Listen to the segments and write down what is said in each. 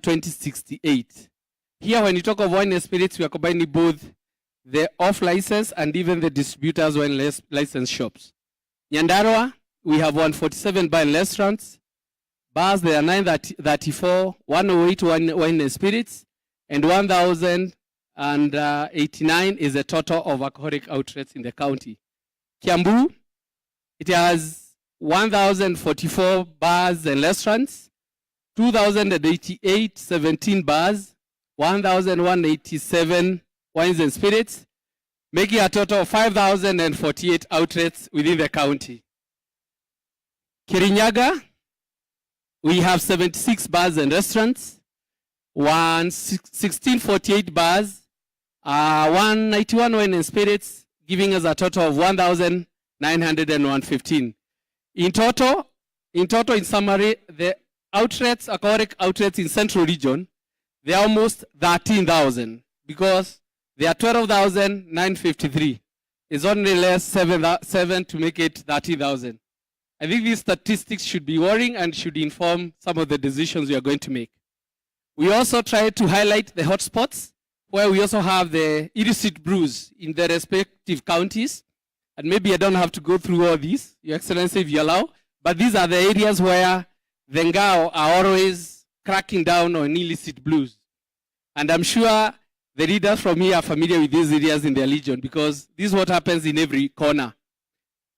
2068. Here, when you talk of wine and spirits, we are combining both the off-license and even the distributors wine license shops. Nyandarua, we have 147 bar and restaurants. Bars, there are 934, 108 wine and spirits, and 1,089 is the total of alcoholic outlets in the county. Kiambu, it has 1,044 bars and restaurants, 2,088, 17 bars, 1,187 wines and spirits, making a total of 5,048 outlets within the county. Kirinyaga, we have 76 bars and restaurants, 1,648 bars, 191 wine and spirits, giving us a total of 1,915. In total, in summary, the outlets, alcoholic outlets in Central Region, they are almost 13,000 because there are 12,953. It's only less 7 to make it 30,000. I think these statistics should be worrying and should inform some of the decisions we are going to make. We also try to highlight the hotspots where we also have the illicit brews in the respective counties. And maybe I don't have to go through all these, Your Excellency, if you allow. But these are the areas where the Ngao are always cracking down on illicit brews. And I'm sure the leaders from here are familiar with these areas in their region because this is what happens in every corner.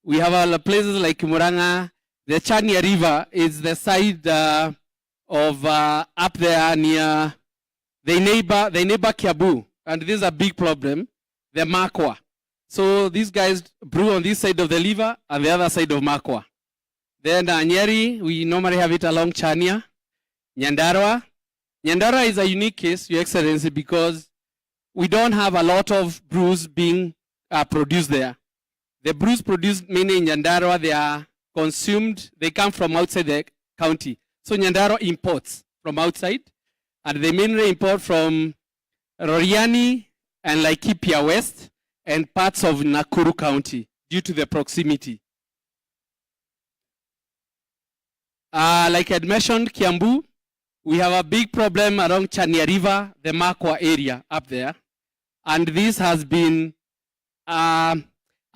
We have other places like Muranga. The Chania River is the side of up there near the neighbor Kiabu. And this is a big problem, the Makwa. So these guys brew on this side of the river and the other side of Makwa. Then Nyeri, we normally have it along Chania. Nyandarua. Nyandarua is a unique case, Your Excellency, because we don't have a lot of brews being produced there. The brews produced mainly in Nyandarua, they are consumed, they come from outside the county. So Nyandarua imports from outside, and they mainly import from Roriani and Laikipia West and parts of Nakuru County due to the proximity. Like I mentioned, Kiambu, we have a big problem around Chania River, the Makwa area up there. And this has been a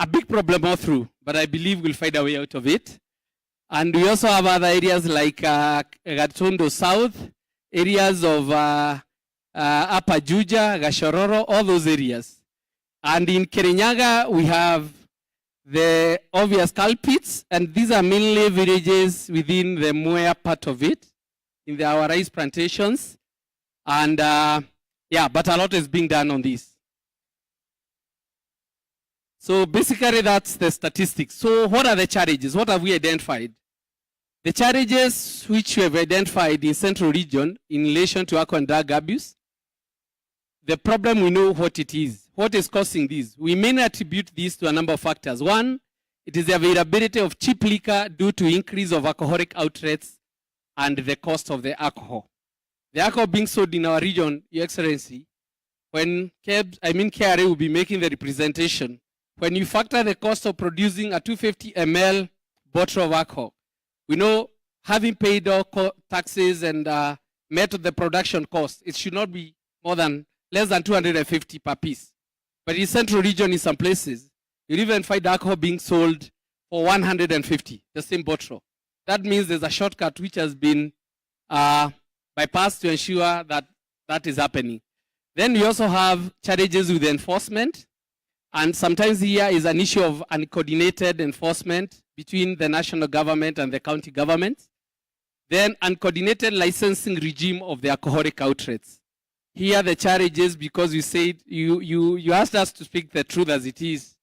big problem all through, but I believe we'll find a way out of it. And we also have other areas like Gatondo South, areas of Upper Juja, Gashororo, all those areas. And in Kirinyaga, we have the obvious culprits, and these are mainly villages within the Mwea part of it, in our rice plantations. And yeah, but a lot is being done on this. So basically that's the statistics. So what are the challenges? What have we identified? The challenges which we have identified in Central Region in relation to alcohol and drug abuse, the problem, we know what it is. What is causing this? We mainly attribute this to a number of factors. One, it is the availability of cheap liquor due to increase of alcoholic outlets and the cost of the alcohol. The alcohol being sold in our region, Your Excellency, when KRA will be making the representation, when you factor the cost of producing a 250 ml bottle of alcohol, we know having paid all taxes and met the production cost, it should not be less than 250 per piece. But in Central Region, in some places, you'll even find alcohol being sold for 150, the same bottle. That means there's a shortcut which has been bypassed to ensure that that is happening. Then we also have challenges with enforcement. And sometimes here is an issue of uncoordinated enforcement between the national government and the county government. Then uncoordinated licensing regime of the alcoholic outlets. Here the challenges, because you said, you asked us to speak the truth as it is.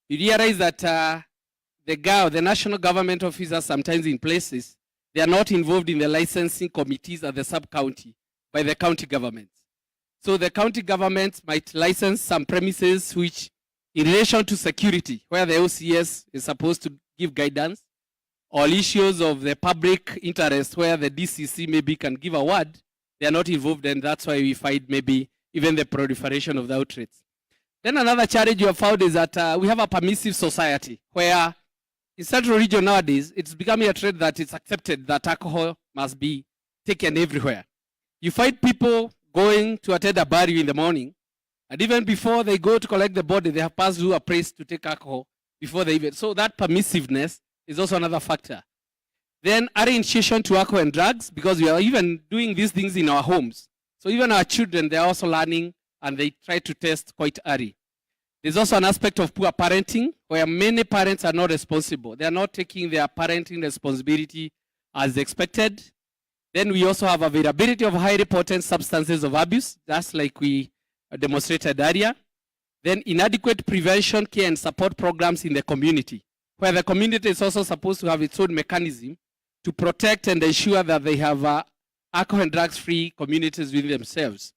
You realize that the national government officers sometimes in places, they are not involved in the licensing committees at the sub-county by the county governments. So the county governments might license some premises which in relation to security, where the OCS is supposed to give guidance, or issues of the public interest where the DCC maybe can give a word, they are not involved, and that's why we find maybe even the proliferation of the outlets. Then another challenge you have found is that we have a permissive society where in Central Region nowadays, it's becoming a trend that it's accepted that alcohol must be taken everywhere. You find people going to attend a burial in the morning, and even before they go to collect the body, they have passed through a place to take alcohol before they even. So that permissiveness is also another factor. Then our initiation to alcohol and drugs, because we are even doing these things in our homes. So even our children, they are also learning, and they try to test quite early. There's also an aspect of poor parenting, where many parents are not responsible. They are not taking their parenting responsibility as expected. Then we also have availability of highly potent substances of abuse, just like we demonstrated earlier. Then inadequate prevention, care, and support programs in the community, where the community is also supposed to have its own mechanism to protect and ensure that they have alcohol and drugs-free communities within themselves.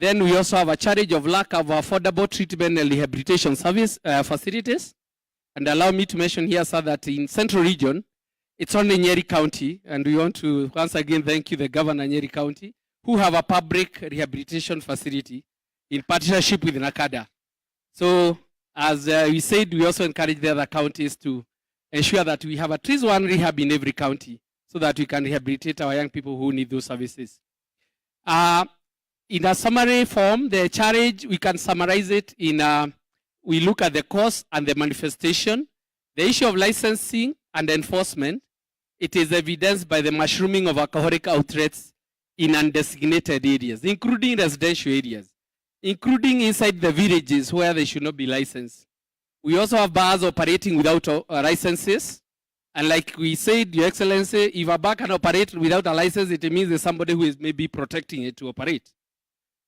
Then we also have a challenge of lack of affordable treatment and rehabilitation service facilities. And allow me to mention here, sir, that in Central Region, it's only Nyeri County, and we want to once again thank you, the Governor Nyeri County, who have a public rehabilitation facility in partnership with NACADA. So as we said, we also encourage the other counties to ensure that we have at least one rehab in every county so that we can rehabilitate our young people who need those services. In a summary form, the challenge, we can summarize it in, we look at the cause and the manifestation. The issue of licensing and enforcement, it is evidenced by the mushrooming of alcoholic outlets in undesignated areas, including residential areas, including inside the villages where they should not be licensed. We also have bars operating without licenses. And like we said, Your Excellency, if a bar can operate without a license, it means there's somebody who is maybe protecting it to operate.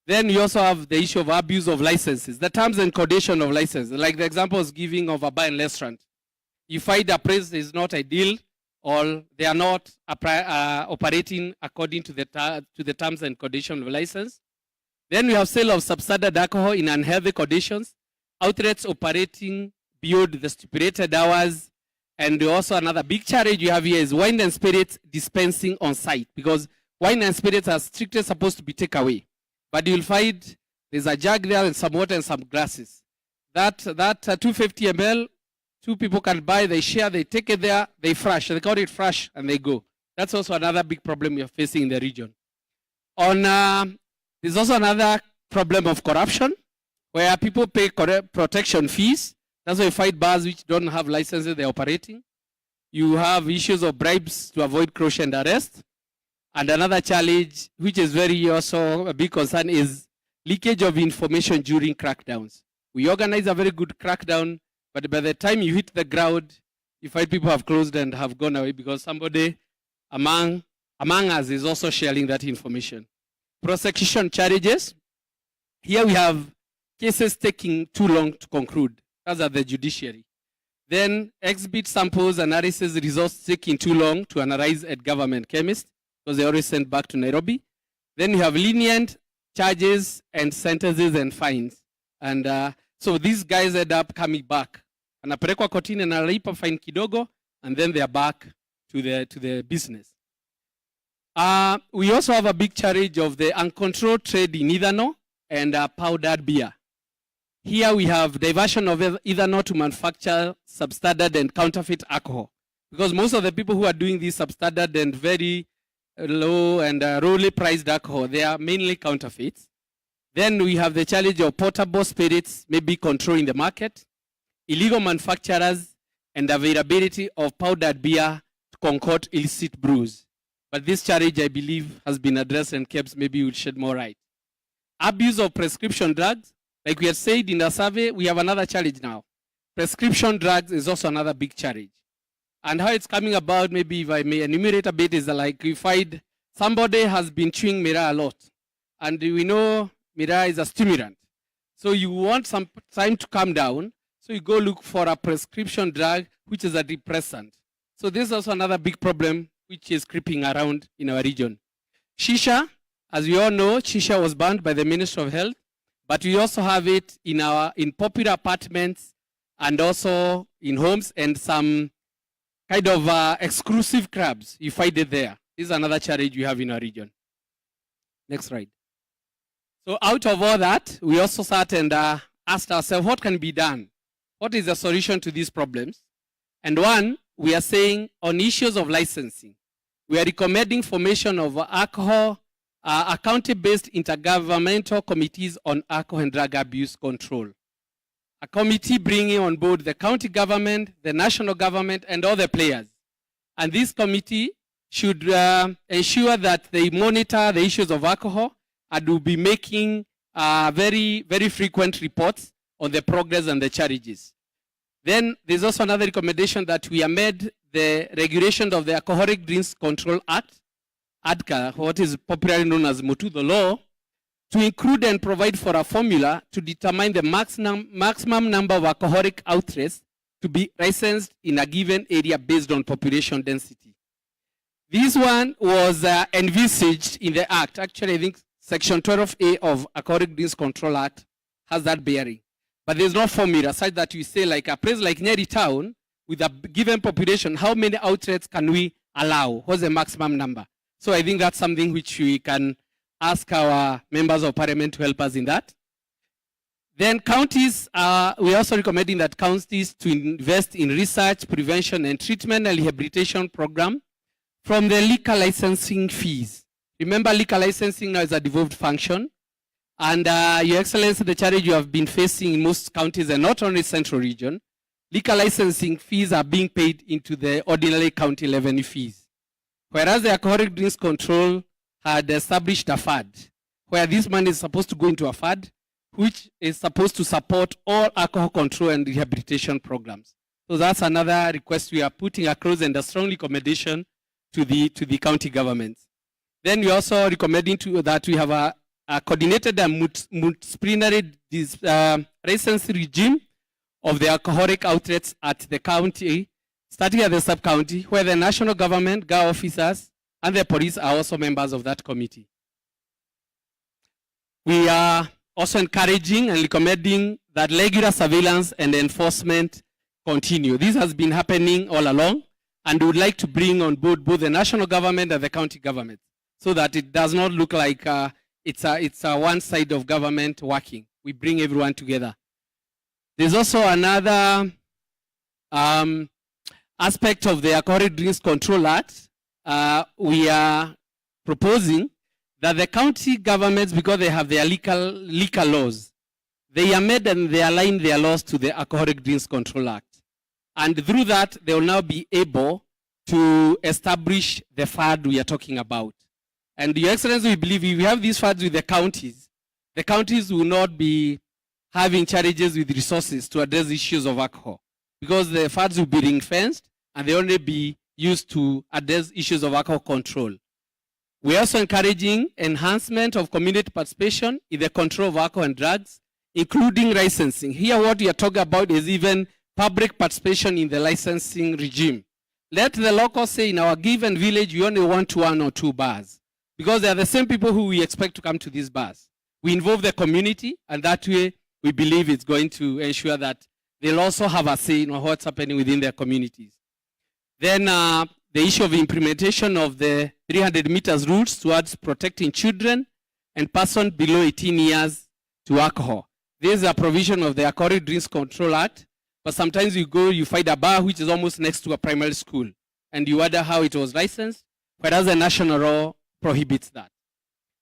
Then we also have the issue of abuse of licenses, the terms and conditions of licenses, like the example I was giving of a bar and restaurant. You find a place is not ideal, or they are not operating according to the terms and conditions of license. Then we have sale of substandard alcohol in unhealthy conditions, outlets operating beyond the stipulated hours, and also another big challenge you have here is wine and spirits dispensing on site, because wine and spirits are strictly supposed to be taken away. But you'll find there's a jug there and some water and some glasses. That 250 ml, two people can buy, they share, they take it there, they fresh, they call it fresh, and they go. That's also another big problem we are facing in the region. There's also another problem of corruption, where people pay protection fees. That's why you find bars which don't have licenses they're operating. You have issues of bribes to avoid closure and arrest. And another challenge, which is very also a big concern, is leakage of information during crackdowns. We organize a very good crackdown, but by the time you hit the ground, you find people have closed and have gone away because somebody among us is also sharing that information. Prosecution charges. Here we have cases taking too long to conclude. That's at the judiciary. Then exhibit samples analysis results taking too long to analyze at government chemists, because they always sent back to Nairobi. Then you have lenient charges and sentences and fines. And so these guys end up coming back. Anapelekwa kotini na analipa fine kidogo, and then they are back to the business. We also have a big challenge of the uncontrolled trade in ethanol and powdered beer. Here we have diversion of ethanol to manufacture substandard and counterfeit alcohol. Because most of the people who are doing this substandard and very low and lowly priced alcohol, they are mainly counterfeits. Then we have the challenge of portable spirits maybe controlling the market, illegal manufacturers, and availability of powdered beer to concoct illicit brews. But this challenge, I believe, has been addressed, and KEBS maybe will shed more light. Abuse of prescription drugs. Like we had said in the survey, we have another challenge now. Prescription drugs is also another big challenge. And how it's coming about, maybe if I may enumerate a bit, is like we find somebody has been chewing miraa a lot. And we know miraa is a stimulant. So you want some time to calm down, so you go look for a prescription drug, which is a depressant. So this is also another big problem which is creeping around in our region. Shisha, as we all know, shisha was banned by the Ministry of Health, but we also have it in popular apartments and also in homes and some kind of exclusive clubs. You find it there. This is another challenge we have in our region. Next slide. So out of all that, we also sat and asked ourselves, what can be done? What is the solution to these problems? And one, we are saying on issues of licensing, we are recommending formation of alcohol are county-based intergovernmental committees on alcohol and drug abuse control. A committee bringing on board the county government, the national government, and other players. And this committee should ensure that they monitor the issues of alcohol and will be making very, very frequent reports on the progress and the challenges. Then there's also another recommendation that we amend the regulation of the Alcoholic Drinks Control Act, ADCA, what is popularly known as Mutudo Law, to include and provide for a formula to determine the maximum number of alcoholic outlets to be licensed in a given area based on population density. This one was envisaged in the Act. Actually, I think Section 12A of Alcoholic Drinks Control Act has that bearing. But there's no formula such that we say like a place like Nyeri Town, with a given population, how many outlets can we allow? What's the maximum number? So I think that's something which we can ask our members of parliament to help us in that. Then counties, we're also recommending that counties to invest in research, prevention, and treatment and rehabilitation program from the liquor licensing fees. Remember, liquor licensing now is a devolved function. And Your Excellency, the challenge you have been facing in most counties and not only Central Region, liquor licensing fees are being paid into the ordinary county revenue fees. Whereas the Alcoholic Drinks Control had established a fund, where this money is supposed to go into a fund, which is supposed to support all alcohol control and rehabilitation programs. So that's another request we are putting across and a strong recommendation to the county governments. Then we also recommending that we have a coordinated and multidisciplinary license regime of the alcoholic outlets at the county, starting at the sub-county, where the national government, GA officers, and the police are also members of that committee. We are also encouraging and recommending that regular surveillance and enforcement continue. This has been happening all along, and we would like to bring on board both the national government and the county government, so that it does not look like it's a one side of government working. We bring everyone together. There's also another aspect of the Alcoholic Drinks Control Act. We are proposing that the county governments, because they have their liquor laws, they amend and they align their laws to the Alcoholic Drinks Control Act. And through that, they will now be able to establish the fund we are talking about. And Your Excellency, we believe if we have these funds with the counties will not be having challenges with resources to address issues of alcohol, because the funds will be ring-fenced and they only be used to address issues of alcohol control. We are also encouraging enhancement of community participation in the control of alcohol and drugs, including licensing. Here what we are talking about is even public participation in the licensing regime. Let the locals say in our given village we only want 1 or 2 bars, because they are the same people who we expect to come to these bars. We involve the community, and that way we believe it's going to ensure that they'll also have a say in what's happening within their communities. Then the issue of implementation of the 300 meters rules towards protecting children and persons below 18 years to alcohol. There is a provision of the Alcoholic Drinks Control Act, but sometimes you go, you find a bar which is almost next to a primary school, and you wonder how it was licensed, whereas the national law prohibits that.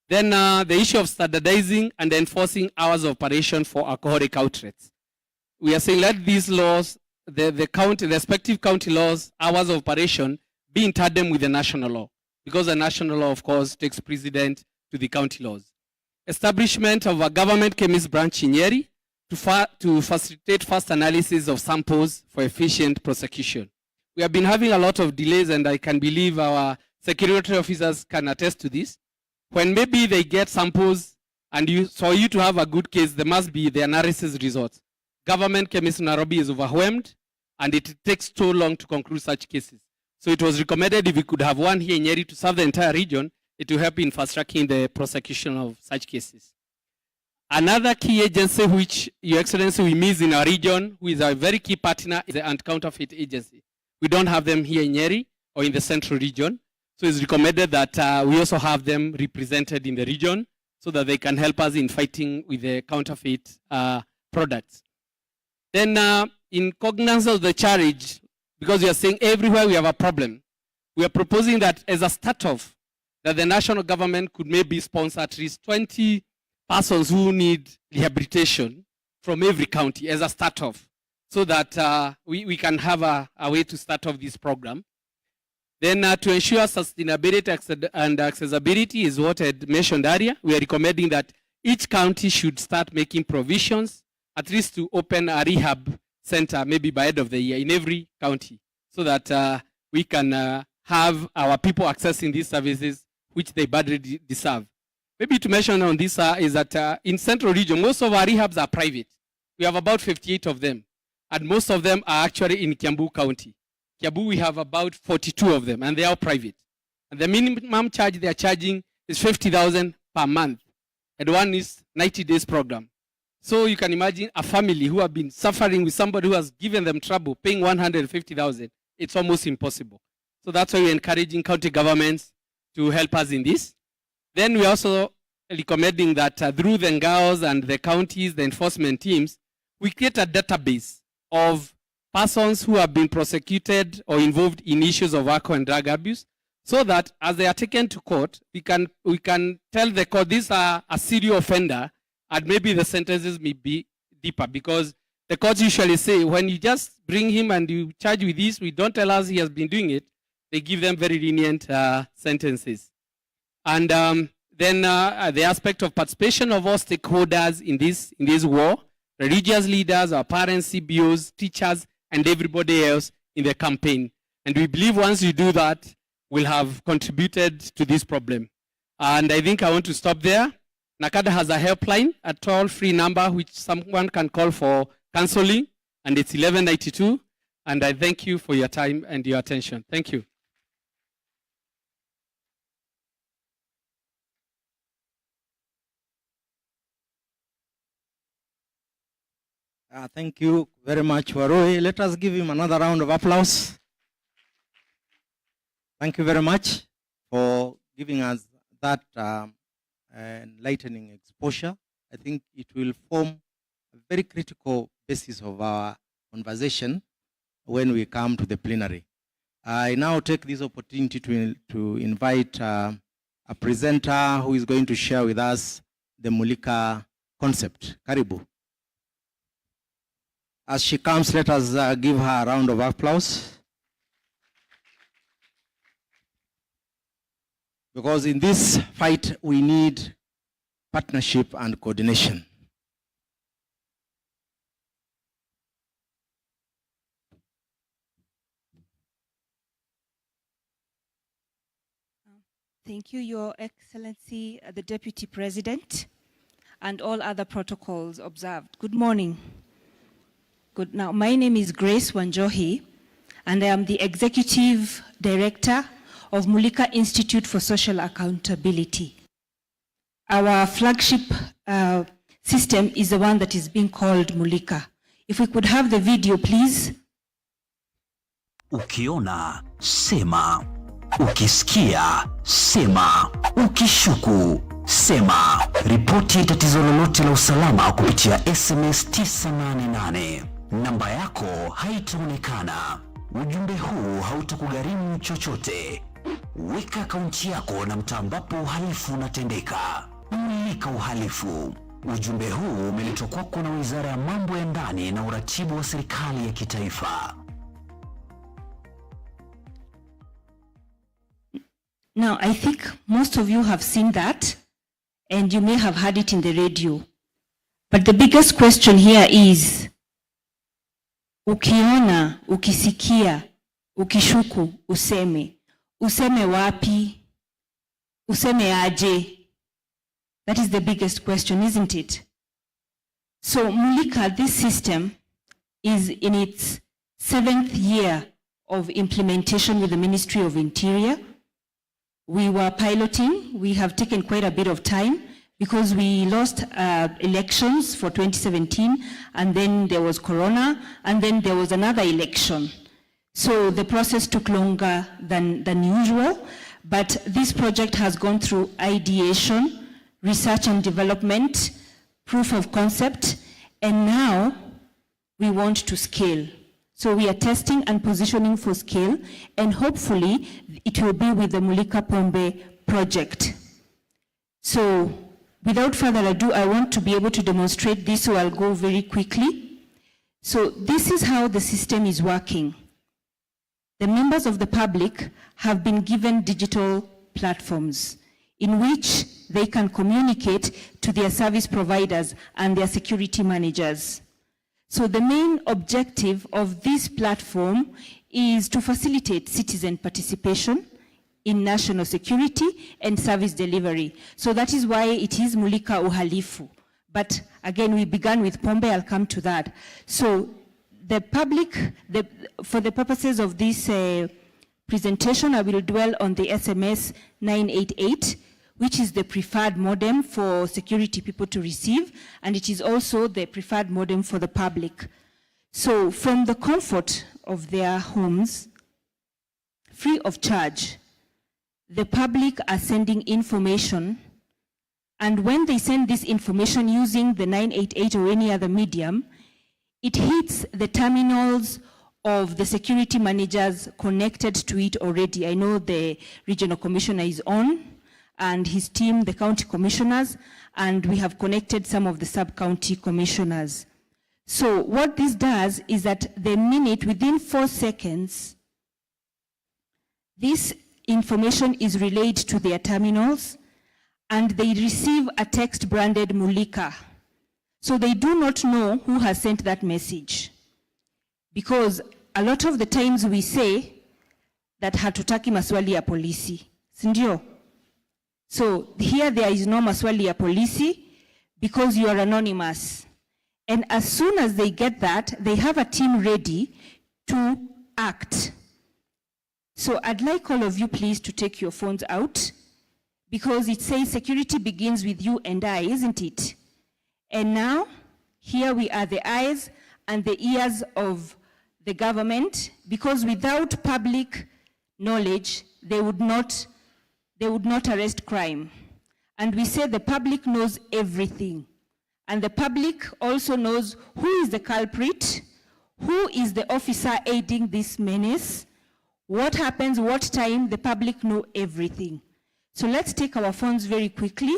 Then the issue of standardizing and enforcing hours of operation for alcoholic outlets. We are saying let these laws, the respective county laws, hours of operation, be in tandem with the national law, because the national law, of course, takes precedent to the county laws. Establishment of a government chemist branch in Nyeri to facilitate fast analysis of samples for efficient prosecution. We have been having a lot of delays, and I can believe our security officers can attest to this. When maybe they get samples, and for you to have a good case, there must be the analysis results. Government chemist in Nairobi is overwhelmed, and it takes too long to conclude such cases. So it was recommended if we could have one here in Nyeri to serve the entire region, it will help in fast-tracking the prosecution of such cases. Another key agency which Your Excellency we miss in our region, who is a very key partner, is the Anti-Counterfeit Agency. We don't have them here in Nyeri or in the Central Region. So it's recommended that we also have them represented in the region so that they can help us in fighting with the counterfeit products. Then in cognizance of the challenge, because we are saying everywhere we have a problem, we are proposing that as a start-off, that the national government could maybe sponsor at least 20 persons who need rehabilitation from every county as a start off, so that we can have a way to start off this program. Then to ensure sustainability and accessibility is what I had mentioned earlier. We are recommending that each county should start making provisions, at least to open a rehab center maybe by end of the year in every county, so that we can have our people accessing these services which they badly deserve. Maybe to mention on this is that in Central Region, most of our rehabs are private. We have about 58 of them, and most of them are actually in Kiambu County. Kiambu, we have about 42 of them, and they are private. And the minimum charge they are charging is 50,000 per month, and one is 90 days program. So you can imagine a family who have been suffering with somebody who has given them trouble, paying 150,000. It's almost impossible. So that's why we're encouraging county governments to help us in this. Then we're also recommending that through the NGAOs and the counties, the enforcement teams, we create a database of persons who have been prosecuted or involved in issues of alcohol and drug abuse, so that as they are taken to court, we can tell the court these are a serious offender, and maybe the sentences may be deeper, because the courts usually say when you just bring him and you charge with this, we don't tell us he has been doing it, they give them very lenient sentences. And then the aspect of participation of all stakeholders in this war, religious leaders, our parents, CBOs, teachers, and everybody else in the campaign. And we believe once you do that, we'll have contributed to this problem. And I think I want to stop there. NACADA has a helpline, a toll-free number which someone can call for counseling, and it's 1192. And I thank you for your time and your attention. Thank you. Thank you very much, Warui. Let us give him another round of applause. Thank you very much for giving us that enlightening exposure. I think it will form a very critical basis of our conversation when we come to the plenary. I now take this opportunity to invite a presenter who is going to share with us the Mulika concept. Karibu. As she comes, let us give her a round of applause. Because in this fight, we need partnership and coordination. Thank you, Your Excellency, the Deputy President, and all other protocols observed. Good morning. Good. Now, my name is Grace Wanjohi, and I am the Executive Director of Mulika Institute for Social Accountability. Our flagship system is the one that is being called Mulika. If we could have the video, please. Ukiona, sema. Ukisikia, sema. Ukishuku, sema. Ripoti tatizo lolote la usalama kupitia SMS 988. Namba yako haitaonekana. Ujumbe huu hautakugharimu chochote. Weka akaunti yako na mtaa ambapo uhalifu unatendeka. Mulika uhalifu. Ujumbe huu umeletwa kwako na Wizara ya Mambo ya Ndani na Uratibu wa Serikali ya Kitaifa. Now, I think most of you have seen that, and you may have heard it in the radio. But the biggest question here is, ukiona, ukisikia, ukishuku, useme. Useme wapi? Useme aje? That is the biggest question, isn't it? So Mulika, this system, is in its 7th year of implementation with the Ministry of Interior. We were piloting. We have taken quite a bit of time because we lost elections for 2017, and then there was Corona, and then there was another election. So the process took longer than usual, but this project has gone through ideation, research and development, proof of concept, and now we want to scale. So we are testing and positioning for scale, and hopefully it will be with the Mulika Pombe project. So without further ado, I want to be able to demonstrate this, so I'll go very quickly. So this is how the system is working. The members of the public have been given digital platforms in which they can communicate to their service providers and their security managers. So the main objective of this platform is to facilitate citizen participation in national security and service delivery. So that is why it is Mulika Uhalifu. But again, we began with Pombe, I'll come to that. So the public, for the purposes of this presentation, I will dwell on the SMS 988, which is the preferred modem for security people to receive, and it is also the preferred modem for the public. So from the comfort of their homes, free of charge, the public are sending information, and when they send this information using the 988 or any other medium, it hits the terminals of the security managers connected to it already. I know the regional commissioner is on, and his team, the county commissioners, and we have connected some of the sub-county commissioners. So what this does is that the minute, within 4 seconds, this information is relayed to their terminals, and they receive a text branded Mulika. So they do not know who has sent that message, because a lot of the times we say that hatutaki maswali ya polisi, sindio? So here there is no maswali ya polisi because you are anonymous. And as soon as they get that, they have a team ready to act. So I'd like all of you please to take your phones out, because it says security begins with you and I, isn't it? And now, here we are, the eyes and the ears of the government, because without public knowledge, they would not arrest crime. And we say the public knows everything. And the public also knows who is the culprit, who is the officer aiding this menace, what happens, what time, the public know everything. So let's take our phones very quickly.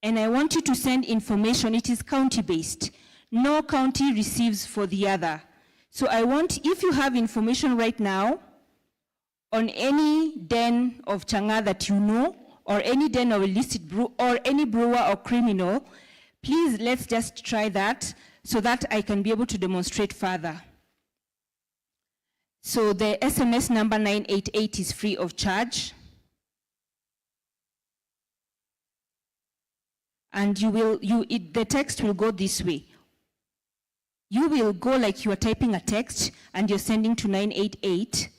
And I want you to send information. It is county-based. No county receives for the other. So I want, if you have information right now on any den of Changa that you know, or any den of illicit brew, or any brewer or criminal, please let's just try that so that I can be able to demonstrate further. So the SMS number 988 is free of charge. And the text will go this way. You will go like you are typing a text and you're sending to 988,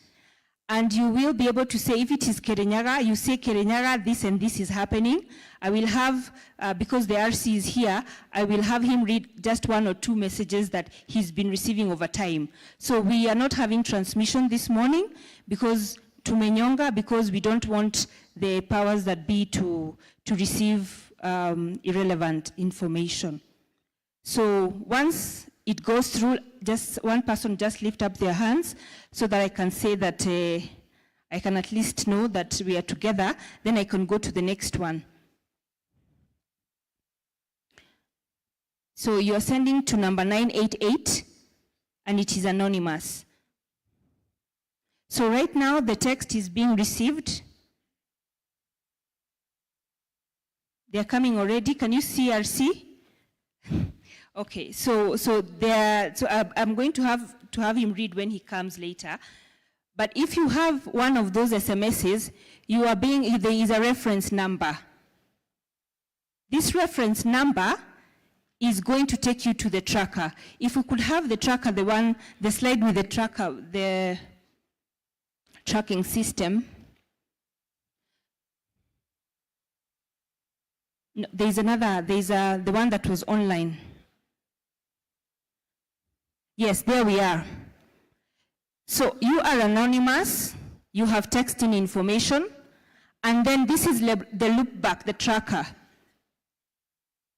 and you will be able to say, if it is Kirinyaga, you say Kirinyaga, this and this is happening. I will have, because the RC is here, I will have him read just 1 or 2 messages that he's been receiving over time. So we are not having transmission this morning because tumenyonga, because we don't want the powers that be to receive irrelevant information. So once it goes through, just one person just lift up their hands so that I can say that I can at least know that we are together, then I can go to the next one. So you are sending to number 988 and it is anonymous. So right now the text is being received. They are coming already. Can you see RC? Okay, so I'm going to have him read when he comes later. But if you have one of those SMSs, there is a reference number. This reference number is going to take you to the tracker. If we could have the tracker, the slide with the tracker, the tracking system. No, there's the one that was online. Yes, there we are. So you are anonymous, you have texting information, and then this is the loop back, the tracker.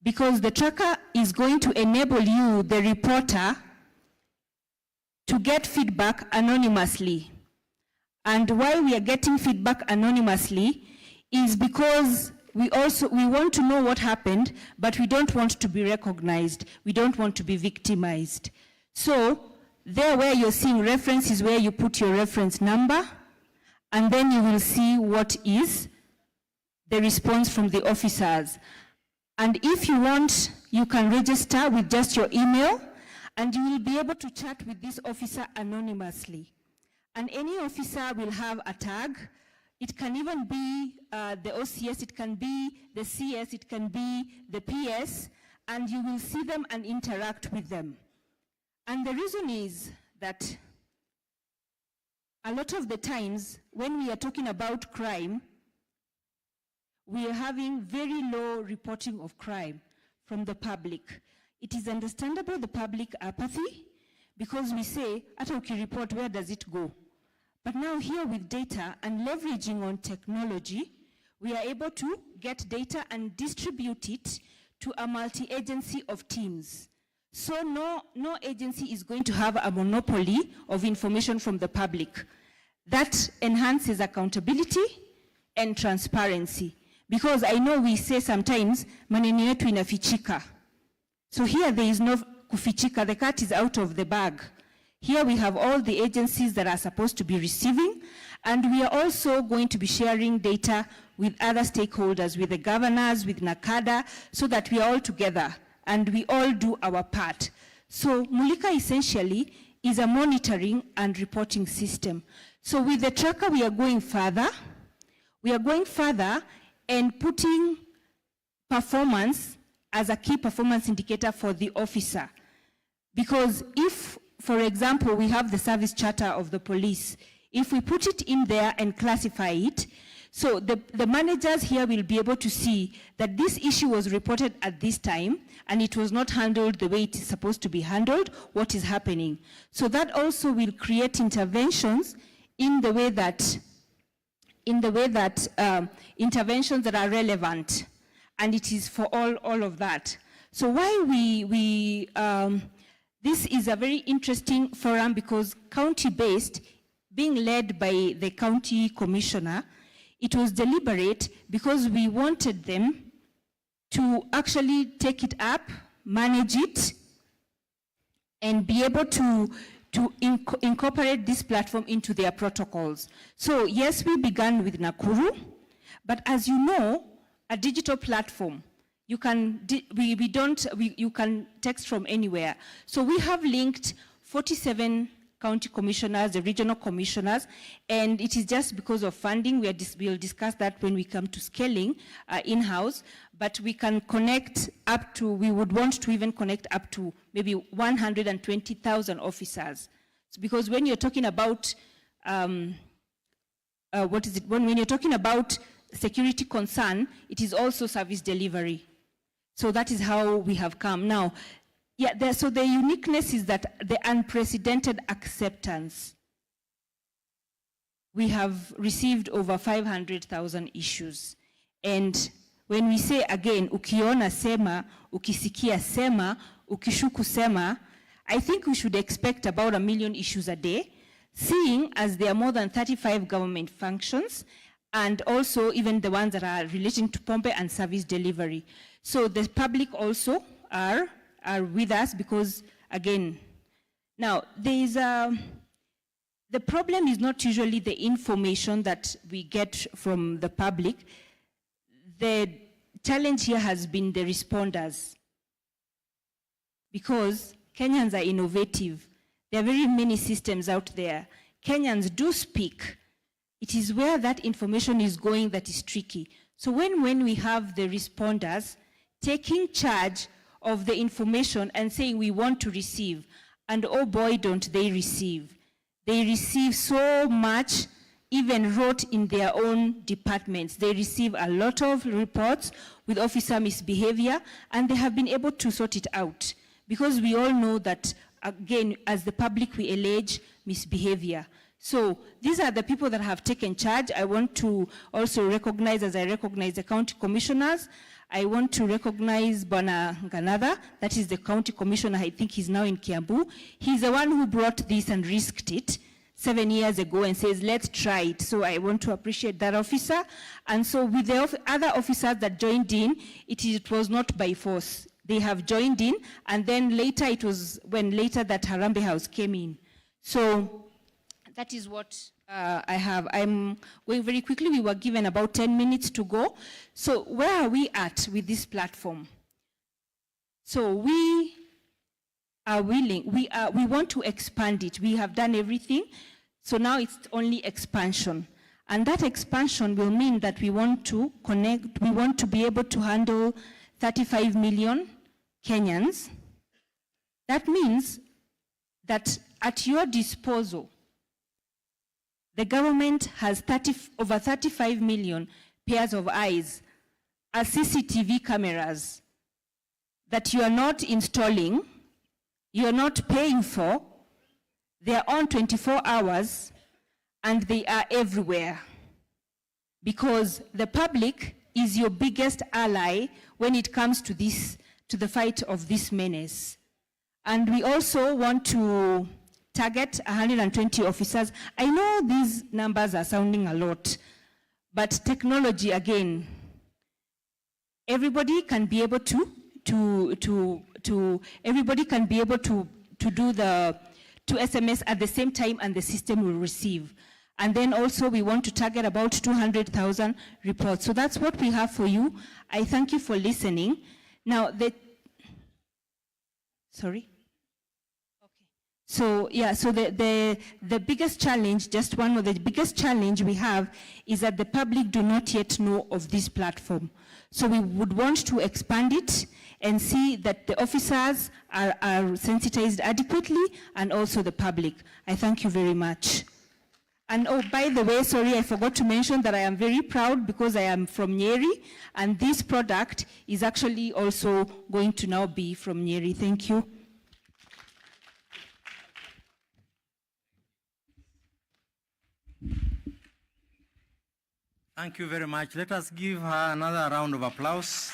Because the tracker is going to enable you, the reporter, to get feedback anonymously. And while we are getting feedback anonymously, is because we want to know what happened, but we don't want to be recognized. We don't want to be victimized. So there where you're seeing reference is where you put your reference number, and then you will see what is the response from the officers. And if you want, you can register with just your email, and you will be able to chat with this officer anonymously. And any officer will have a tag. It can even be the OCS, it can be the CS, it can be the PS, and you will see them and interact with them. And the reason is that a lot of the times when we are talking about crime, we are having very low reporting of crime from the public. It is understandable, the public apathy, because we say, ata ukireport, where does it go? But now here with data and leveraging on technology, we are able to get data and distribute it to a multi-agency of teams. So no agency is going to have a monopoly of information from the public. That enhances accountability and transparency. Because I know we say sometimes, maneno yetu inafichika. So here there is no kufichika, the cat is out of the bag. Here we have all the agencies that are supposed to be receiving, and we are also going to be sharing data with other stakeholders, with the governors, with NACADA, so that we are all together and we all do our part. So Mulika essentially is a monitoring and reporting system. So with the tracker, we are going further. We are going further and putting performance as a key performance indicator for the officer. Because if, for example, we have the service charter of the police, if we put it in there and classify it, so the managers here will be able to see that this issue was reported at this time and it was not handled the way it is supposed to be handled, what is happening. So that also will create interventions in the way that interventions that are relevant, and it is for all of that. So why this is a very interesting forum, because county-based, being led by the county commissioner, it was deliberate because we wanted them to actually take it up, manage it, and be able to incorporate this platform into their protocols. So yes, we began with Nakuru, but as you know, a digital platform, you can you can text from anywhere. So we have linked 47 county commissioners, the regional commissioners, and it is just because of funding. We'll discuss that when we come to scaling in-house, but we can connect up to, we would want to even connect up to maybe 120,000 officers. So because when you're talking about, when you're talking about security concern, it is also service delivery. So that is how we have come. Now, yeah, so the uniqueness is that the unprecedented acceptance. We have received over 500,000 issues. And when we say again, ukiona sema, ukisikia sema, ukishuku sema, I think we should expect about 1 million issues a day, seeing as there are more than 35 government functions, and also even the ones that are relating to Pompe and service delivery. So the public also are with us because, again, now there is the problem is not usually the information that we get from the public. The challenge here has been the responders, because Kenyans are innovative. There are very many systems out there. Kenyans do speak. It is where that information is going that is tricky. So when we have the responders taking charge of the information and saying we want to receive, and oh boy, don't they receive. They receive so much, even wrote in their own departments. They receive a lot of reports with officer misbehavior, and they have been able to sort it out. Because we all know that, again, as the public, we allege misbehavior. So these are the people that have taken charge. I want to also recognize, as I recognize the county commissioners, I want to recognize Bwana Nganatha, that is the county commissioner. I think he's now in Kiambu. He's the one who brought this and risked it. 7 years ago and says, let's try it. So I want to appreciate that officer. And so with the other officers that joined in, it was not by force. They have joined in, and then later it was later that Harambee House came in. So that is what I have. I'm going very quickly. We were given about 10 minutes to go. So where are we at with this platform? So we are willing, we want to expand it. We have done everything. So now it's only expansion. And that expansion will mean that we want to connect, we want to be able to handle 35 million Kenyans. That means that at your disposal, the government has over 35 million pairs of eyes as CCTV cameras that you are not installing, you are not paying for. They are on 24 hours and they are everywhere, because the public is your biggest ally when it comes to this, to the fight of this menace. And we also want to target 120 officers. I know these numbers are sounding a lot, but technology, again, everybody can be able to SMS at the same time, and the system will receive. And then also we want to target about 200,000 reports. So that's what we have for you. I thank you for listening. Now, sorry? Okay. So, yeah, so the biggest challenge, just one of the biggest challenge we have is that the public do not yet know of this platform. So we would want to expand it and see that the officers are sensitized adequately, and also the public. I thank you very much. And oh, by the way, sorry, I forgot to mention that I am very proud because I am from Nyeri, and this product is actually also going to now be from Nyeri. Thank you. Thank you very much. Let us give her another round of applause.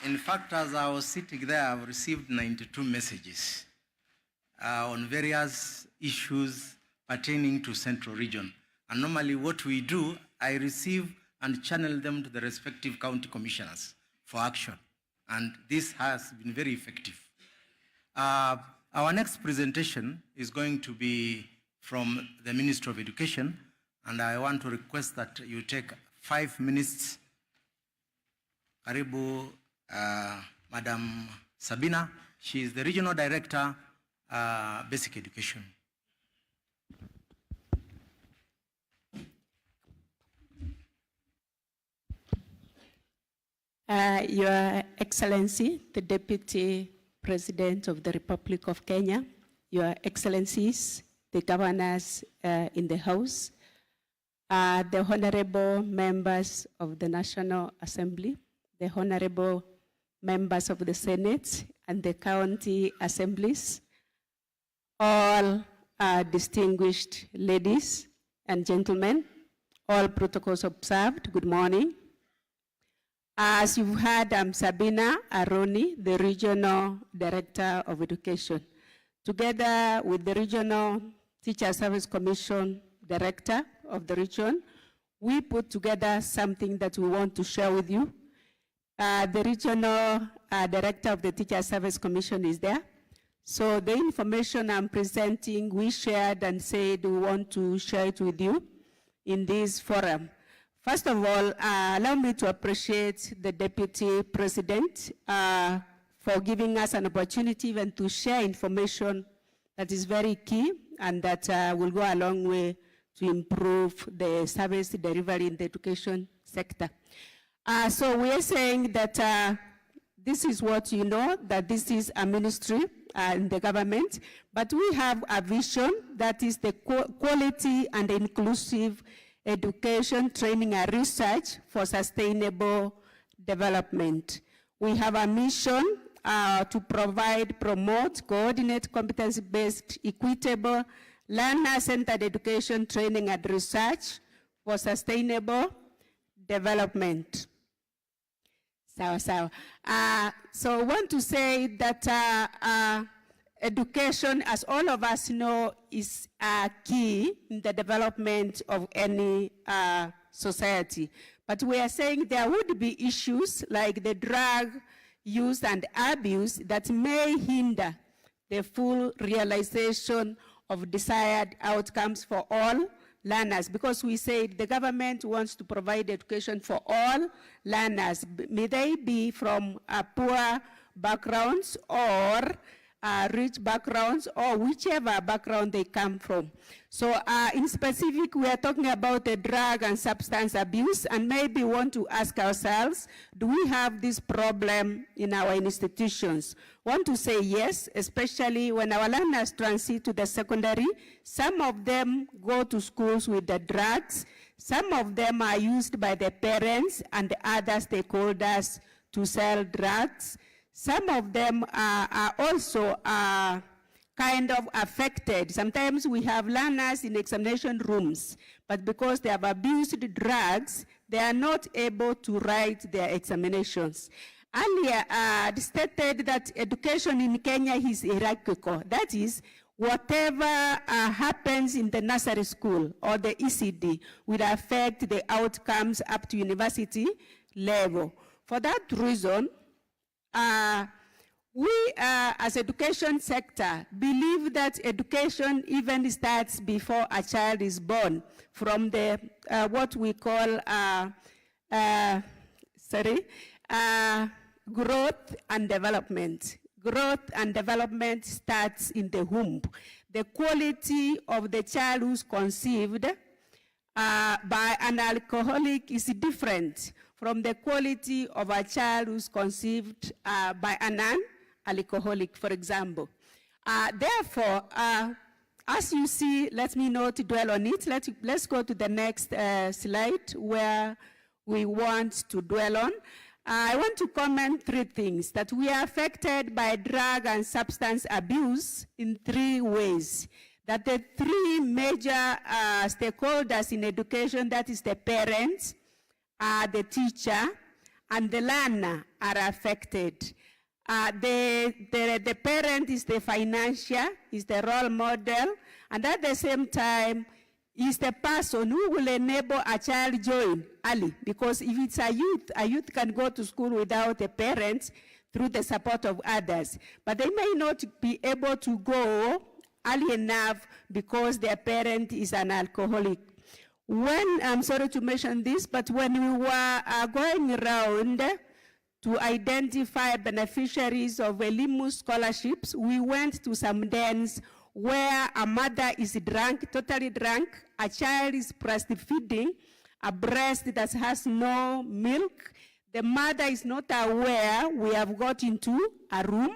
In fact, as I was sitting there, I've received 92 messages on various issues pertaining to Central Region. And normally what we do, I receive and channel them to the respective county commissioners for action. And this has been very effective. Our next presentation is going to be from the Ministry of Education, and I want to request that you take 5 minutes. Karibu, Madam Sabina. She is the Regional Director, Basic Education. Your Excellency, the Deputy President of the Republic of Kenya, Your Excellencies, the governors in the House, the honorable members of the National Assembly, the honorable members of the Senate and the county assemblies, all distinguished ladies and gentlemen, all protocols observed, good morning. As you've heard, I'm Sabina Aroni, the Regional Director of Education. Together with the Regional Teacher Service Commission Director of the region, we put together something that we want to share with you. The Regional Director of the Teacher Service Commission is there. So the information I'm presenting, we shared and said we want to share it with you in this forum. First of all, allow me to appreciate the Deputy President for giving us an opportunity even to share information that is very key and that will go a long way to improve the service delivery in the education sector. So we are saying that this is what you know, that this is a ministry in the government, but we have a vision that is the quality and inclusive education, training, and research for sustainable development. We have a mission to provide, promote, coordinate competency-based, equitable, learner-centered education, training, and research for sustainable development. So I want to say that education, as all of us know, is key in the development of any society. But we are saying there would be issues like the drug use and abuse that may hinder the full realization of desired outcomes for all learners, because we said the government wants to provide education for all learners, may they be from poor backgrounds or rich backgrounds or whichever background they come from. So in specific, we are talking about the drug and substance abuse, and maybe want to ask ourselves, do we have this problem in our institutions? Want to say yes, especially when our learners transit to the secondary. Some of them go to schools with the drugs. Some of them are used by the parents and the other stakeholders to sell drugs. Some of them are also kind of affected. Sometimes we have learners in examination rooms, but because they have abused drugs, they are not able to write their examinations. Earlier, stated that education in Kenya is hierarchical. That is, whatever happens in the nursery school or the ECD will affect the outcomes up to university level. For that reason, we as education sector believe that education even starts before a child is born, from the what we call growth and development. Growth and development starts in the womb. The quality of the child who's conceived by an alcoholic is different from the quality of a child who's conceived by a non-alcoholic, for example. Therefore, as you see, let me not dwell on it. Let's go to the next slide where we want to dwell on. I want to comment three things: that we are affected by drug and substance abuse in three ways. That the three major stakeholders in education, that is the parents, the teacher, and the learner, are affected. The parent is the financier, is the role model, and at the same time, is the person who will enable a child join early. Because if it's a youth can go to school without the parents through the support of others. But they may not be able to go early enough because their parent is an alcoholic. When, I'm sorry to mention this, but when we were going around to identify beneficiaries of Elimu scholarships, we went to some dens where a mother is drunk, totally drunk, a child is breastfeeding, a breast that has no milk. The mother is not aware we have got into a room.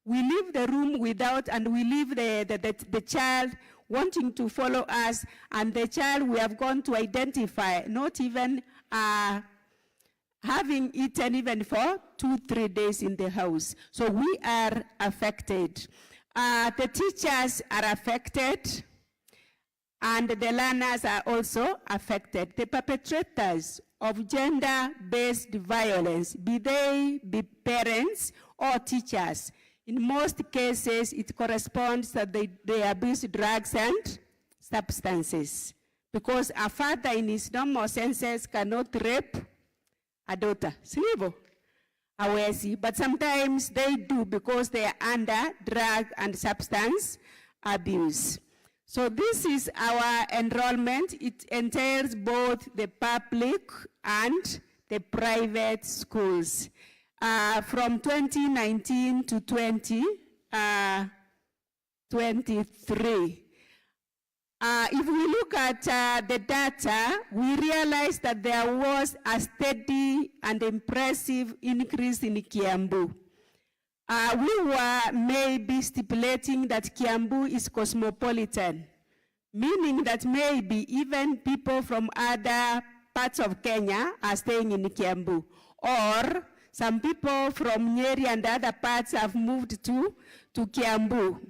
We leave the room without, and we leave the child wanting to follow us, and the child we have gone to identify, not even having eaten even for 2-3 days in the house. So we are affected. The teachers are affected, and the learners are also affected. The perpetrators of gender-based violence, be they be parents or teachers, in most cases, it corresponds that they abuse drugs and substances, because a father in his normal senses cannot rape a daughter. But sometimes they do because they are under drug and substance abuse. So this is our enrollment. It entails both the public and the private schools. From 2019 to 2023. If we look at the data, we realize that there was a steady and impressive increase in Kiambu. We were maybe stipulating that Kiambu is cosmopolitan, meaning that maybe even people from other parts of Kenya are staying in Kiambu, or some people from Nyeri and other parts have moved to Kiambu.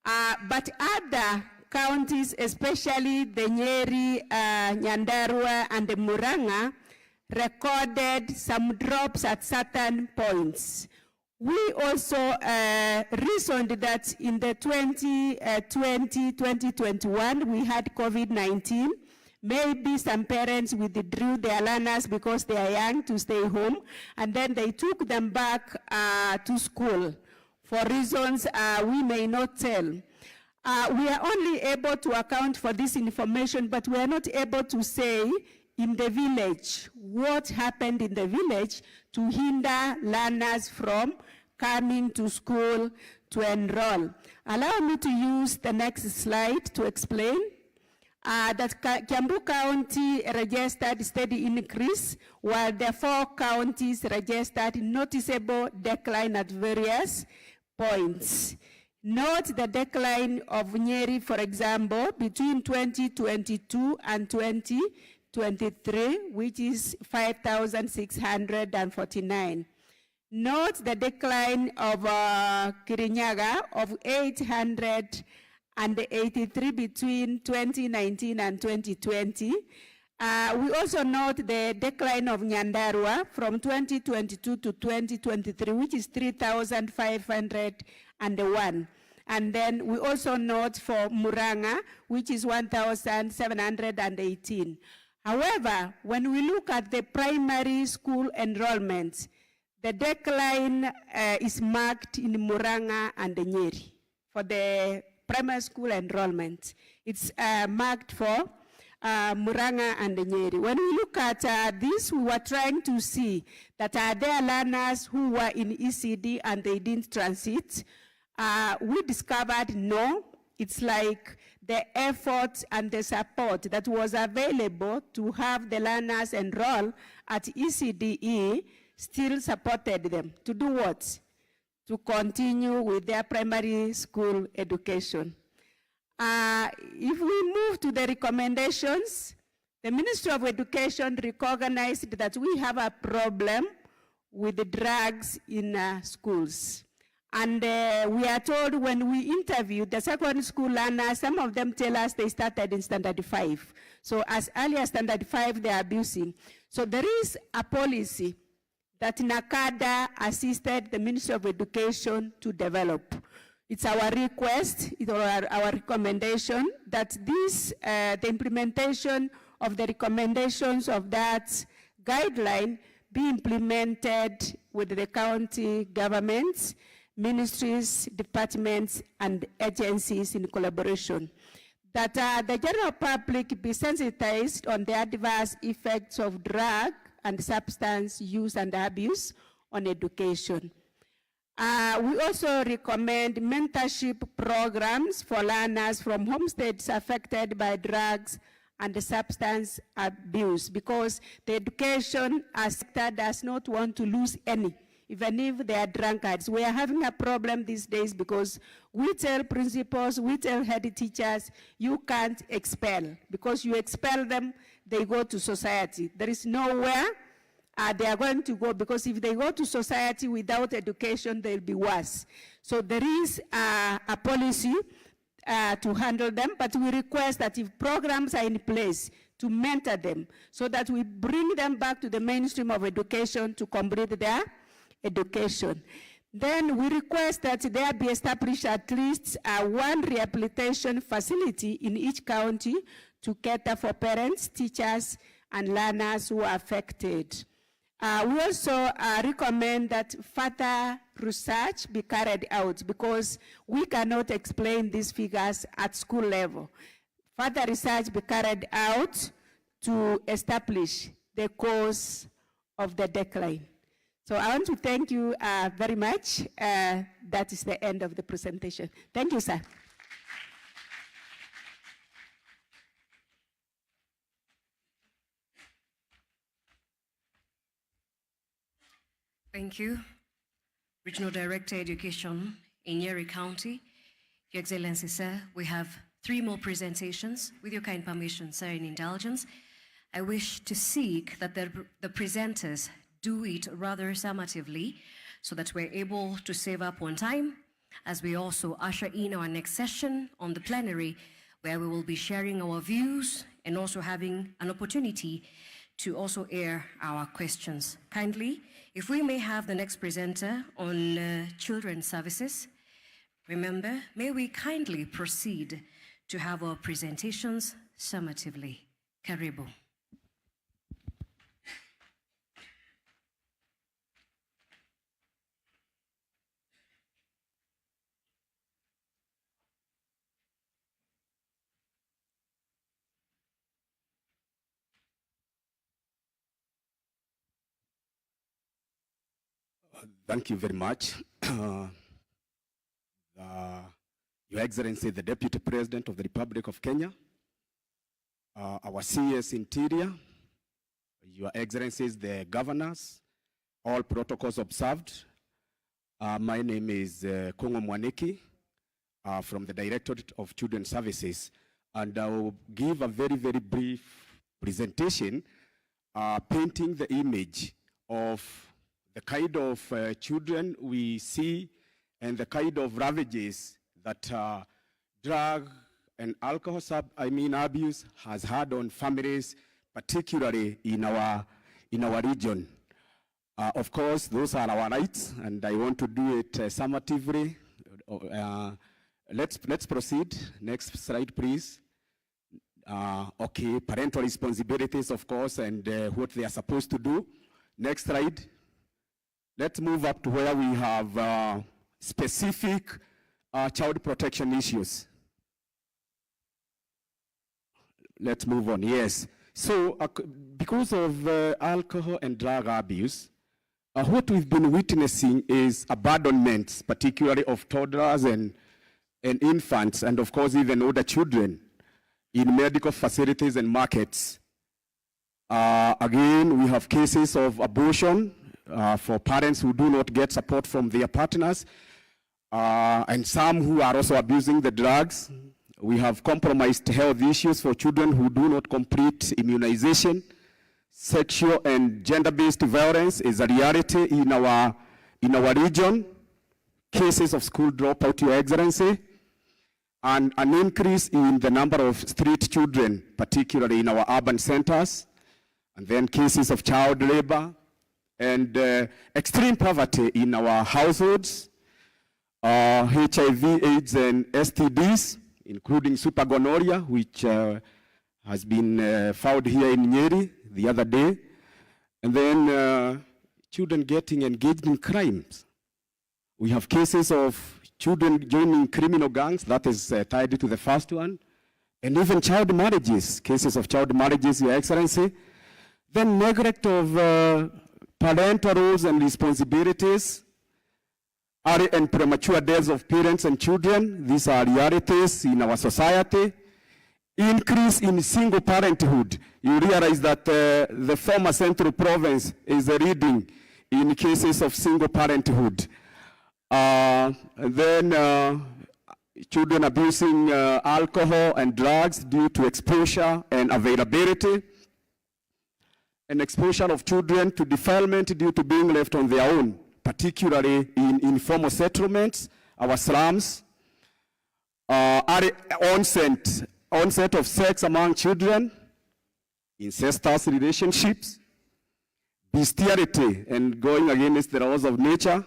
But other counties, especially the Nyeri, Nyandarua, and the Murang'a, recorded some drops at certain points. We also reasoned that in the 2020-2021, we had COVID-19. Maybe some parents withdrew their learners because they are young to stay home, and then they took them back to school for reasons we may not tell. We are only able to account for this information, but we are not able to say in the village what happened in the village to hinder learners from coming to school to enroll. Allow me to use the next slide to explain that Kiambu County registered steady increase, while the 4 counties registered noticeable decline at various points. Note the decline of Nyeri, for example, between 2022 and 2023, which is 5,649. Note the decline of Kirinyaga of 883 between 2019 and 2020. We also note the decline of Nyandarua from 2022 to 2023, which is 3,501. And then we also note for Muranga, which is 1,718. However, when we look at the primary school enrollment, the decline is marked in Muranga and Nyeri for the primary school enrollment. It's marked for Muranga and Nyeri. When we look at this, we were trying to see that are there learners who were in ECD and they didn't transit. We discovered no. It's like the effort and the support that was available to have the learners enroll at ECDE still supported them. To do what? To continue with their primary school education. If we move to the recommendations, the Ministry of Education recognized that we have a problem with the drugs in schools. And we are told when we interviewed the secondary school learners, some of them tell us they started in standard 5. So as early as standard 5, they are abusing. So there is a policy that NACADA assisted the Ministry of Education to develop. It's our request, it's our recommendation that this, the implementation of the recommendations of that guideline be implemented with the county governments, ministries, departments, and agencies in collaboration. That the general public be sensitized on the adverse effects of drug and substance use and abuse on education. We also recommend mentorship programs for learners from homesteads affected by drugs and substance abuse, because the education sector does not want to lose any, even if they are drunkards. We are having a problem these days because we tell principals, we tell head teachers, you can't expel, because you expel them, they go to society. There is nowhere they are going to go, because if they go to society without education, they'll be worse. So there is a policy to handle them, but we request that if programs are in place to mentor them, so that we bring them back to the mainstream of education to complete their education. Then we request that there be established at least one rehabilitation facility in each county to cater for parents, teachers, and learners who are affected. We also recommend that further research be carried out, because we cannot explain these figures at school level. Further research be carried out to establish the cause of the decline. So I want to thank you very much. That is the end of the presentation. Thank you, sir. Thank you. Regional Director Education in Nyeri County. Your Excellency, sir, we have 3 more presentations. With your kind permission, sir, in indulgence, I wish to seek that the presenters do it rather summatively so that we're able to save up on time as we also usher in our next session on the plenary, where we will be sharing our views and also having an opportunity to also air our questions. Kindly, if If we may have the next presenter on children's services, remember, may we kindly proceed to have our presentations summatively. Karibu. Thank you very much. Your Excellency, the Deputy President of the Republic of Kenya, our CS Interior, Your Excellencies, the governors, all protocols observed. My name is Kongo Mwaniki from the Directorate of Children's Services, and I will give a very, very brief presentation painting the image of the kind of children we see and the kind of ravages that drug and alcohol abuse has had on families, particularly in our region. Of course, those are our rights, and I want to do it summatively. Let's proceed. Next slide, please. Okay, parental responsibilities, of course, and what they are supposed to do. Next slide. Let's move up to where we have specific child protection issues. Let's move on, yes. So because of alcohol and drug abuse, what we've been witnessing is abandonments, particularly of toddlers and infants, and of course even older children in medical facilities and markets. Again, we have cases of abortion for parents who do not get support from their partners, and some who are also abusing the drugs. We have compromised health issues for children who do not complete immunization. Sexual and gender-based violence is a reality in our region. Cases of school dropout, Your Excellency, and an increase in the number of street children, particularly in our urban centers, and then cases of child labor, and extreme poverty in our households, HIV, AIDS, and STDs, including supergonorrhea, which has been found here in Nyeri the other day, and then children getting engaged in crimes. We have cases of children joining criminal gangs, that is tied to the first one, and even child marriages, cases of child marriages, Your Excellency. Then neglect of parental roles and responsibilities, early and premature deaths of parents and children. These are realities in our society. Increase in single parenthood. You realize that the former Central Province is leading in cases of single parenthood. Then children abusing alcohol and drugs due to exposure and availability. And exposure of children to defilement due to being left on their own, particularly in informal settlements, our slums. Early onset of sex among children, incestuous relationships, bestiality and going against the laws of nature,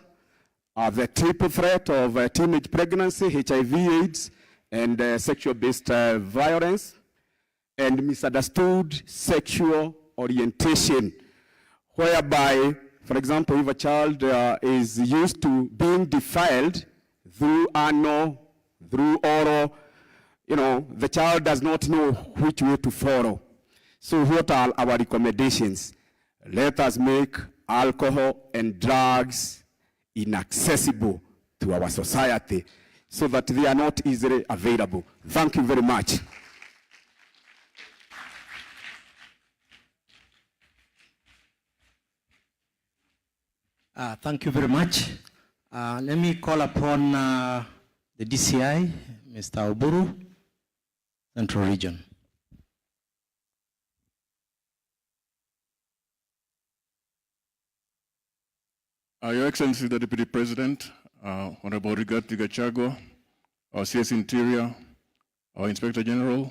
the triple threat of teenage pregnancy, HIV, AIDS, and sexual-based violence, and misunderstood sexual orientation, whereby, for example, if a child is used to being defiled through anal, through oral, the child does not know which way to follow. So what are our recommendations? Let us make alcohol and drugs inaccessible to our society so that they are not easily available. Thank you very much. Thank you very much. Let me call upon the DCI, Mr. Oburu, Central Region. Your Excellency, the Deputy President, Honorable Rigathi Gachagua, our CS Interior, our Inspector General,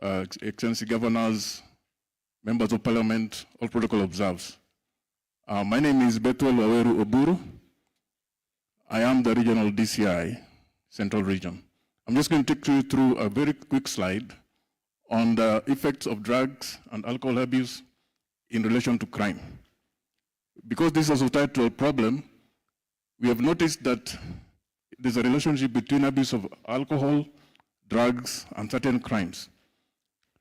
Excellency Governors, Members of Parliament, all protocol observes. My name is Bethuel Waweru Oburu. I am the regional DCI, Central Region. I'm just going to take you through a very quick slide on the effects of drugs and alcohol abuse in relation to crime. Because this is a societal problem, we have noticed that there's a relationship between abuse of alcohol, drugs, and certain crimes.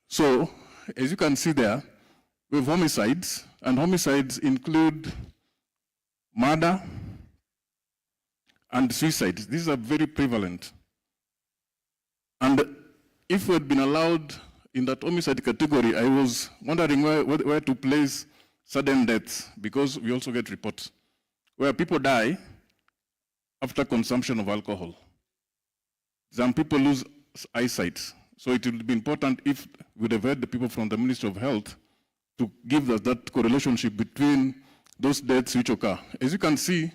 So, as you can see there, we have homicides, and homicides include murder and suicides. These are very prevalent. And if we had been allowed in that homicide category, I was wondering where to place sudden deaths, because we also get reports where people die after consumption of alcohol. Some people lose eyesight. So it would be important if we'd have heard the people from the Ministry of Health to give us that correlation between those deaths which occur. As you can see,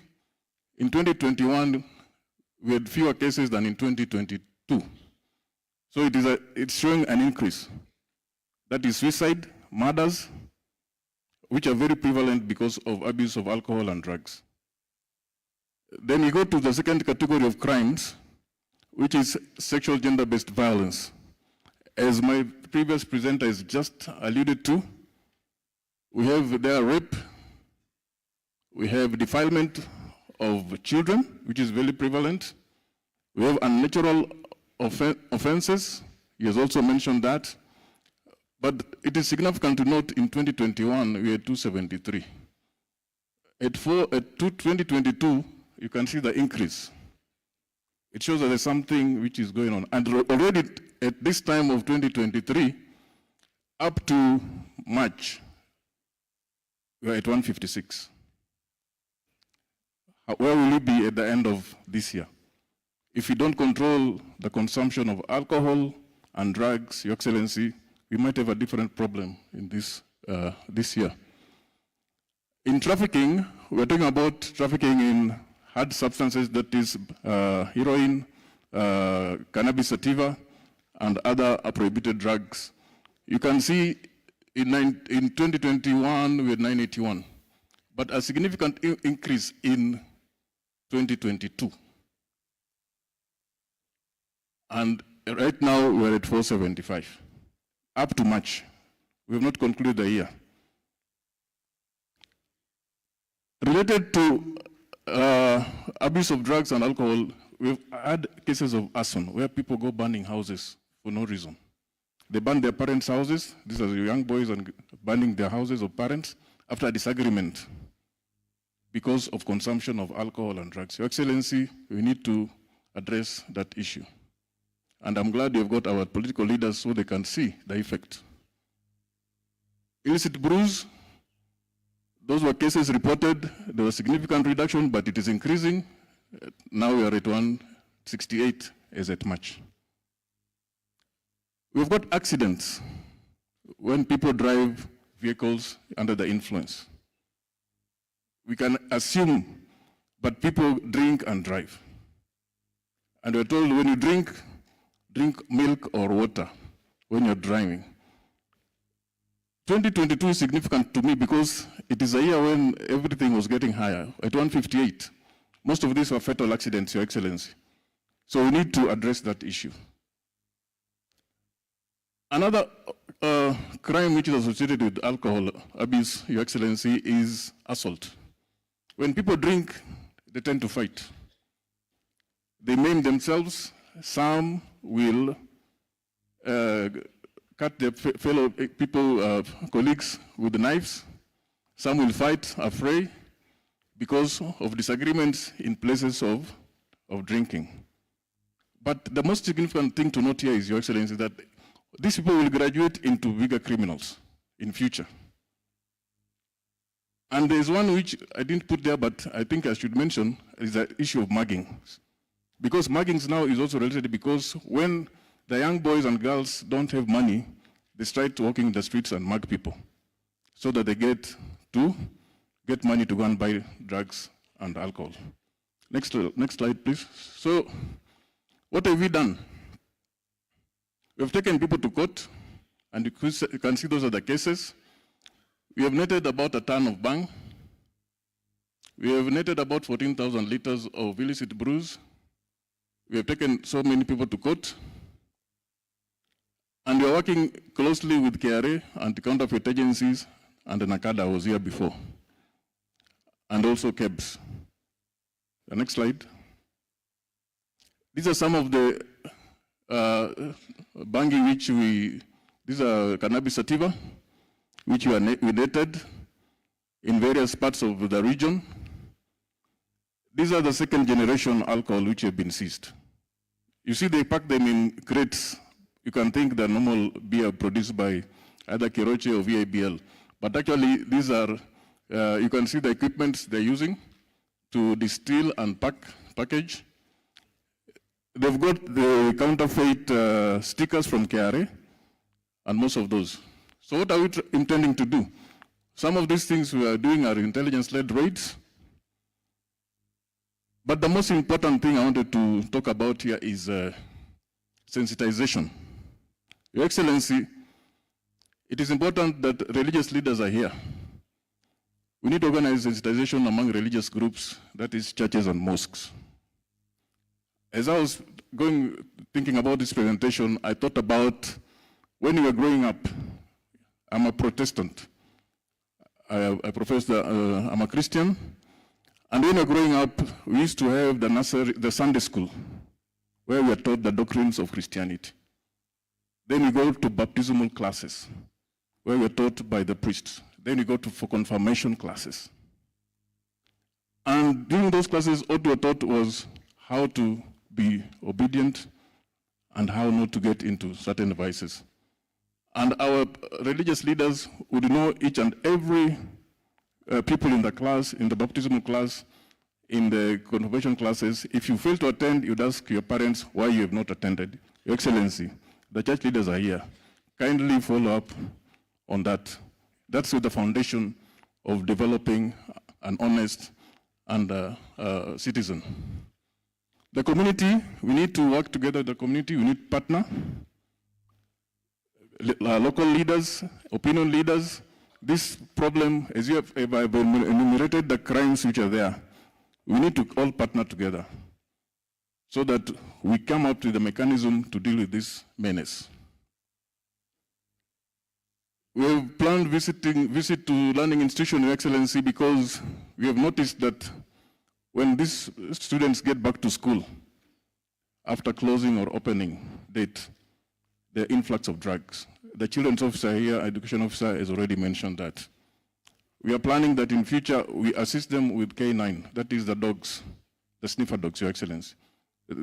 in 2021, we had fewer cases than in 2022. So it's showing an increase. That is suicide, murders, which are very prevalent because of abuse of alcohol and drugs. Then you go to the second category of crimes, which is sexual gender-based violence. As my previous presenter has just alluded to, we have there rape, we have defilement of children, which is very prevalent. We have unnatural offenses. He has also mentioned that. But it is significant to note in 2021, we had 273. At 2022, you can see the increase. It shows that there's something which is going on. And already at this time of 2023, up to March, we're at 156. Where will we be at the end of this year? If we don't control the consumption of alcohol and drugs, Your Excellency, we might have a different problem in this year. In trafficking, we're talking about trafficking in hard substances, that is heroin, cannabis sativa, and other prohibited drugs. You can see in 2021, we had 981, but a significant increase in 2022. And right now, we're at 475. Up to March. We have not concluded the year. Related to abuse of drugs and alcohol, we've had cases of arson where people go burning houses for no reason. They burn their parents' houses. These are the young boys and burning their houses of parents after a disagreement because of consumption of alcohol and drugs. Your Excellency, we need to address that issue. And I'm glad you've got our political leaders so they can see the effect. Illicit brews, those were cases reported. There was significant reduction, but it is increasing. Now we are at 168 as at March. We've got accidents when people drive vehicles under the influence. We can assume, but people drink and drive. And we're told when you drink milk or water when you're driving. 2022 is significant to me because it is a year when everything was getting higher. At 158, most of these were fatal accidents, Your Excellency. So we need to address that issue. Another crime which is associated with alcohol abuse, Your Excellency, is assault. When people drink, they tend to fight. They maim themselves. Some will cut their fellow people, colleagues with knives. Some will fight, affray, because of disagreements in places of drinking. But the most significant thing to note here is, Your Excellency, that these people will graduate into bigger criminals in future. And there's one which I didn't put there, but I think I should mention, is the issue of mugging. Because mugging now is also related, because when the young boys and girls don't have money, they start walking the streets and mug people so that they get money to go and buy drugs and alcohol. Next slide, please. So what have we done? We have taken people to court, and you can see those are the cases. We have netted about a ton of bang. We have netted about 14,000 liters of illicit brews. We have taken so many people to court. And we are working closely with KRA and counterfeit agencies, and NACADA was here before, and also KEBS. The next slide. These are some of the bangi which these are cannabis sativa, which we netted in various parts of the region. These are the second generation alcohol which have been seized. You see, they pack them in crates. You can think the normal beer produced by either Kiroche or VIBL. But actually, these are, you can see the equipment they're using to distill and package. They've got the counterfeit stickers from KRA and most of those. So what are we intending to do? Some of these things we are doing are intelligence-led raids. But the most important thing I wanted to talk about here is sensitization. Your Excellency, it is important that religious leaders are here. We need to organize sensitization among religious groups, that is churches and mosques. As I was thinking about this presentation, I thought about when we were growing up. I'm a Protestant. I'm a Christian. And when we were growing up, we used to have the Sunday school, where we were taught the doctrines of Christianity. Then we go to baptismal classes, where we are taught by the priests. Then we go for confirmation classes. And during those classes, what we were taught was how to be obedient and how not to get into certain vices. And our religious leaders would know each and every people in the class, in the baptismal class, in the confirmation classes. If you fail to attend, you'd ask your parents why you have not attended. Your Excellency, the church leaders are here. Kindly follow up on that. That's the foundation of developing an honest and citizen. The community, we need to work together with the community. We need partner, local leaders, opinion leaders. This problem, as you have enumerated the crimes which are there, we need to all partner together so that we come up with a mechanism to deal with this menace. We have planned visit to learning institution, Your Excellency, because we have noticed that when these students get back to school after closing or opening date, the influx of drugs. The children's officer here, education officer, has already mentioned that. We are planning that in future, we assist them with K9, that is the dogs, the sniffer dogs, Your Excellency,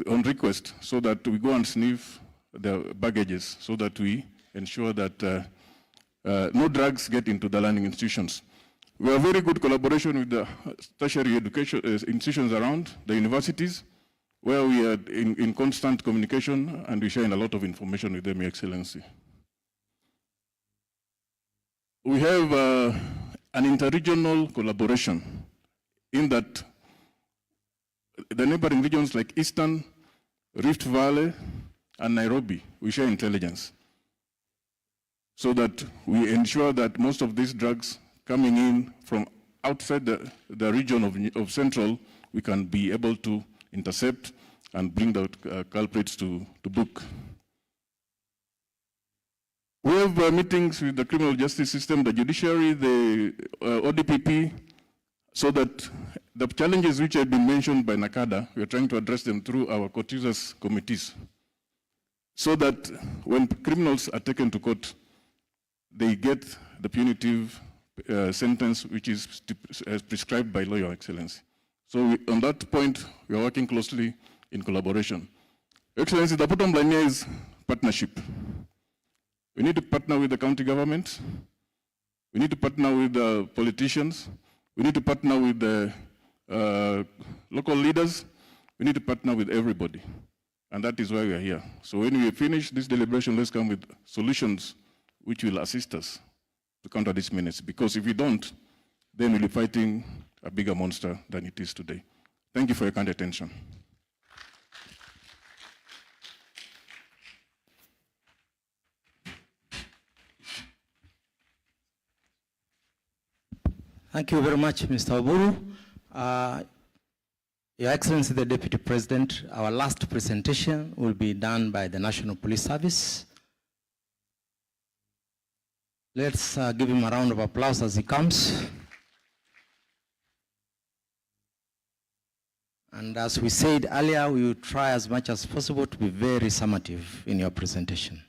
on request, so that we go and sniff the baggages, so that we ensure that no drugs get into the learning institutions. We have very good collaboration with the tertiary education institutions around, the universities, where we are in constant communication and we share a lot of information with them, Your Excellency. We have an interregional collaboration in that the neighboring regions like Eastern, Rift Valley, and Nairobi, we share intelligence so that we ensure that most of these drugs coming in from outside the region of Central, we can be able to intercept and bring the culprits to book. We have meetings with the criminal justice system, the judiciary, the ODPP, so that the challenges which have been mentioned by NACADA, we are trying to address them through our court users committees, so that when criminals are taken to court, they get the punitive sentence which is prescribed by law, Your Excellency. So on that point, we are working closely in collaboration. Your Excellency, the bottom line here is partnership. We need to partner with the county government. We need to partner with the politicians. We need to partner with the local leaders. We need to partner with everybody. And that is why we are here. So when we finish this deliberation, let's come with solutions which will assist us to counter this menace. Because if we don't, then we'll be fighting a bigger monster than it is today. Thank you for your kind attention. Thank you very much, Mr. Oburu. Your Excellency, the Deputy President, our last presentation will be done by the National Police Service. Let's give him a round of applause as he comes. And as we said earlier, we will try as much as possible to be very summative in your presentation.